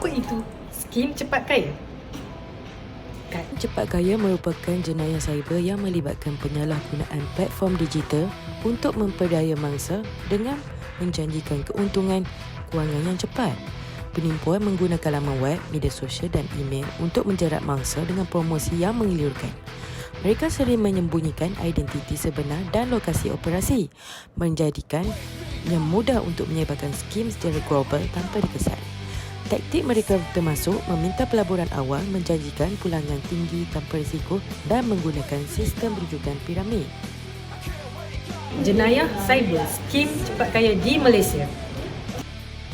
Apa itu skim cepat kaya? Cepat kaya merupakan jenayah cyber yang melibatkan penyalahgunaan platform digital untuk memperdaya mangsa dengan menjanjikan keuntungan kewangan yang cepat. Penipuan menggunakan laman web, media sosial dan email untuk menjerat mangsa dengan promosi yang menggiurkan. Mereka sering menyembunyikan identiti sebenar dan lokasi operasi, menjadikannya mudah untuk menyebarkan skim secara global tanpa dikesan. Taktik mereka termasuk meminta pelaburan awal, menjanjikan pulangan tinggi tanpa risiko dan menggunakan sistem rujukan piramid. Jenayah cyber skim cepat kaya di Malaysia.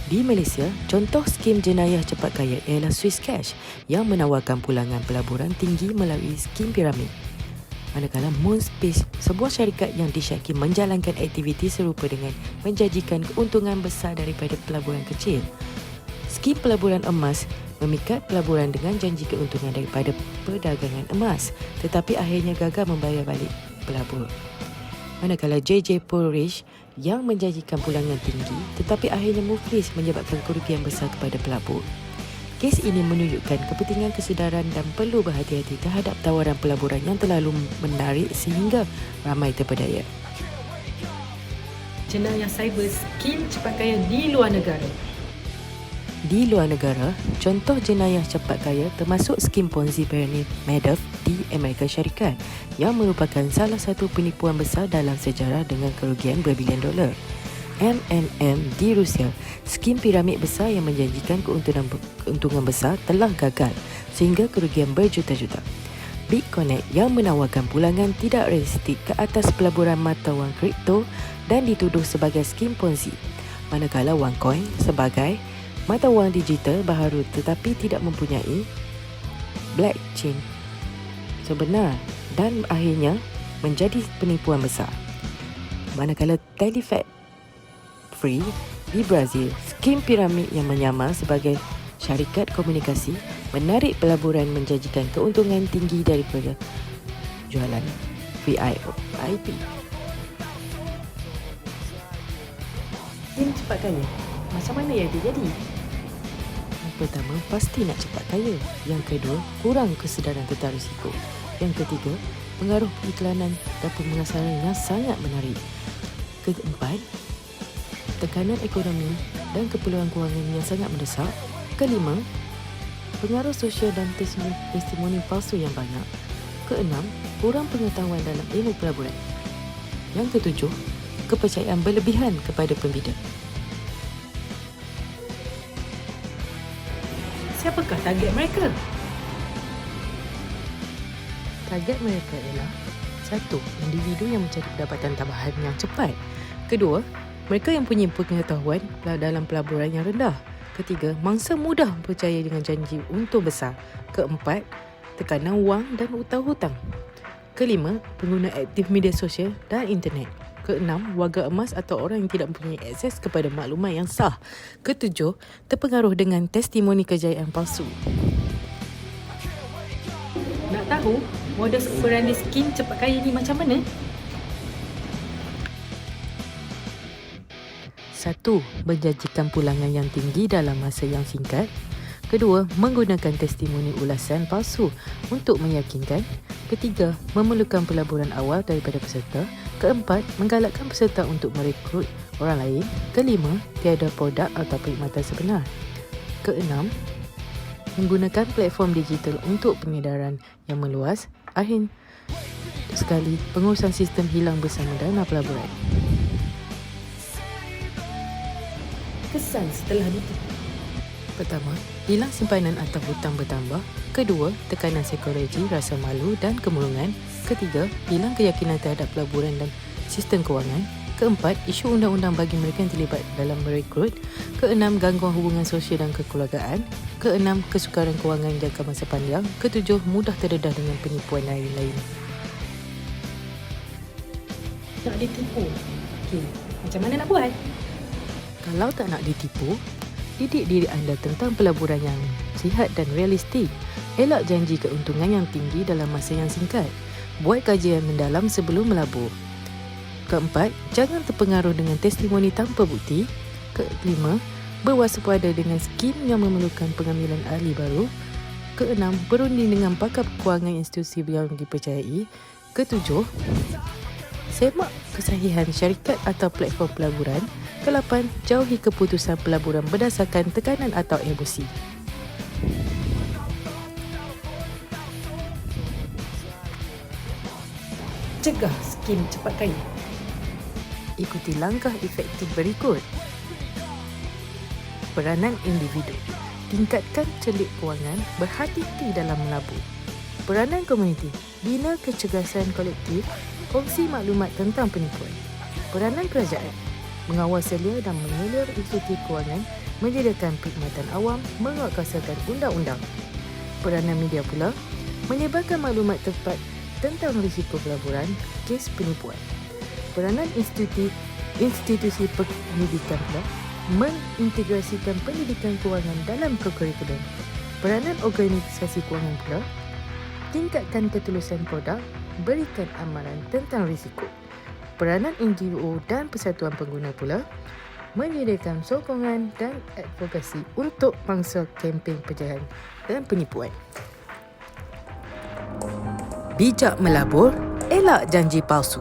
Di Malaysia, contoh skim jenayah cepat kaya ialah Swiss Cash yang menawarkan pulangan pelaburan tinggi melalui skim piramid. Manakala Moonspace, sebuah syarikat yang disyaki menjalankan aktiviti serupa dengan menjanjikan keuntungan besar daripada pelaburan kecil. Skim pelaburan emas memikat pelaburan dengan janji keuntungan daripada perdagangan emas, tetapi akhirnya gagal membayar balik pelabur. Manakala JJ Porridge yang menjanjikan pulangan tinggi, tetapi akhirnya muflis menyebabkan kerugian besar kepada pelabur. Kes ini menunjukkan kepentingan kesedaran dan perlu berhati-hati terhadap tawaran pelaburan yang terlalu menarik sehingga ramai terpedaya. Jenayah cyber skim cepat kaya di luar negara. Di luar negara, contoh jenayah cepat kaya termasuk skim Ponzi pyramid Madoff di Amerika Syarikat yang merupakan salah satu penipuan besar dalam sejarah dengan kerugian berbilion dolar. MMM di Rusia, skim piramid besar yang menjanjikan keuntungan besar telah gagal sehingga kerugian berjuta-juta. BitConnect yang menawarkan pulangan tidak realistik ke atas pelaburan mata wang kripto dan dituduh sebagai skim Ponzi. Manakala OneCoin sebagai mata wang digital baharu tetapi tidak mempunyai blockchain sebenar dan akhirnya menjadi penipuan besar. Manakala Telefat Free di Brazil, skim piramid yang menyamar sebagai syarikat komunikasi menarik pelaburan menjanjikan keuntungan tinggi daripada jualan VIP. Skim cepat kaya, macam mana yang terjadi? Pertama, pasti nak cepat kaya. Yang kedua, kurang kesedaran tentang risiko. Yang ketiga, pengaruh iklanan dan pemasaran yang sangat menarik. Keempat, tekanan ekonomi dan keperluan kewangan yang sangat mendesak. Kelima, pengaruh sosial dan testimoni palsu yang banyak. Keenam, kurang pengetahuan dalam ilmu pelaburan. Yang ketujuh, kepercayaan berlebihan kepada pembina. Siapakah target mereka? Target mereka ialah 1. Individu yang mencari pendapatan tambahan yang cepat. Kedua, mereka yang punya pengetahuan dalam pelaburan yang rendah. Ketiga, mangsa mudah percaya dengan janji untung besar. Keempat, tekanan wang dan hutang-hutang. Kelima, pengguna aktif media sosial dan internet. Keenam, warga emas atau orang yang tidak mempunyai akses kepada maklumat yang sah. Ketujuh, terpengaruh dengan testimoni kejayaan palsu. Nak tahu modus operandi skim cepat kaya ni macam mana? 1. Menjanjikan pulangan yang tinggi dalam masa yang singkat. Kedua, menggunakan testimoni ulasan palsu untuk meyakinkan. Ketiga, memerlukan pelaburan awal daripada peserta. Keempat, menggalakkan peserta untuk merekrut orang lain. Kelima, tiada produk atau perkhidmatan sebenar. Keenam, menggunakan platform digital untuk pengedaran yang meluas. Akhir sekali, pengurusan sistem hilang bersama dana pelaburan. Kesan setelah ditipu. Pertama, hilang simpanan atau hutang bertambah. Kedua, tekanan psikologi, rasa malu dan kemurungan. Ketiga, hilang keyakinan terhadap pelaburan dan sistem kewangan. Keempat, isu undang-undang bagi mereka yang terlibat dalam merekrut. Keenam, gangguan hubungan sosial dan kekeluargaan. Keenam, kesukaran kewangan jangka masa panjang. Ketujuh, mudah terdedah dengan penipuan lain-lain. Nak ditipu. Okey, macam mana nak buat? Kalau tak nak ditipu, didik diri anda tentang pelaburan yang sihat dan realistik. Elak janji keuntungan yang tinggi dalam masa yang singkat. Buat kajian mendalam sebelum melabur. Keempat, jangan terpengaruh dengan testimoni tanpa bukti. Kelima, berwaspada dengan skim yang memerlukan pengambilan ahli baru. Keenam, berunding dengan pakar kewangan institusi yang dipercayai. Ketujuh, semak kesahihan syarikat atau platform pelaburan. Kelapan, jauhi keputusan pelaburan berdasarkan tekanan atau emosi. Cegah skim cepat kaya. Ikuti langkah efektif berikut. Peranan individu. Tingkatkan celik kewangan, berhati-hati dalam menabur. Peranan komuniti. Bina kecergasan kolektif, kongsi maklumat tentang penipuan. Peranan kerajaan. Mengawal selia dan mengelir institusi kewangan, menyediakan perkhidmatan awam, menguatkuasakan undang-undang. Peranan media pula. Menyebarkan maklumat tepat tentang risiko pelaburan, kes penipuan. Peranan institusi pendidikan pula. Mengintegrasikan pendidikan kewangan dalam kurikulum. Peranan organisasi kewangan pula. Tingkatkan ketulusan produk, berikan amaran tentang risiko. Peranan NGO dan persatuan pengguna pula. Menyediakan sokongan dan advokasi untuk mangsa kempen pencegahan dan penipuan. Bijak melabur, elak janji palsu.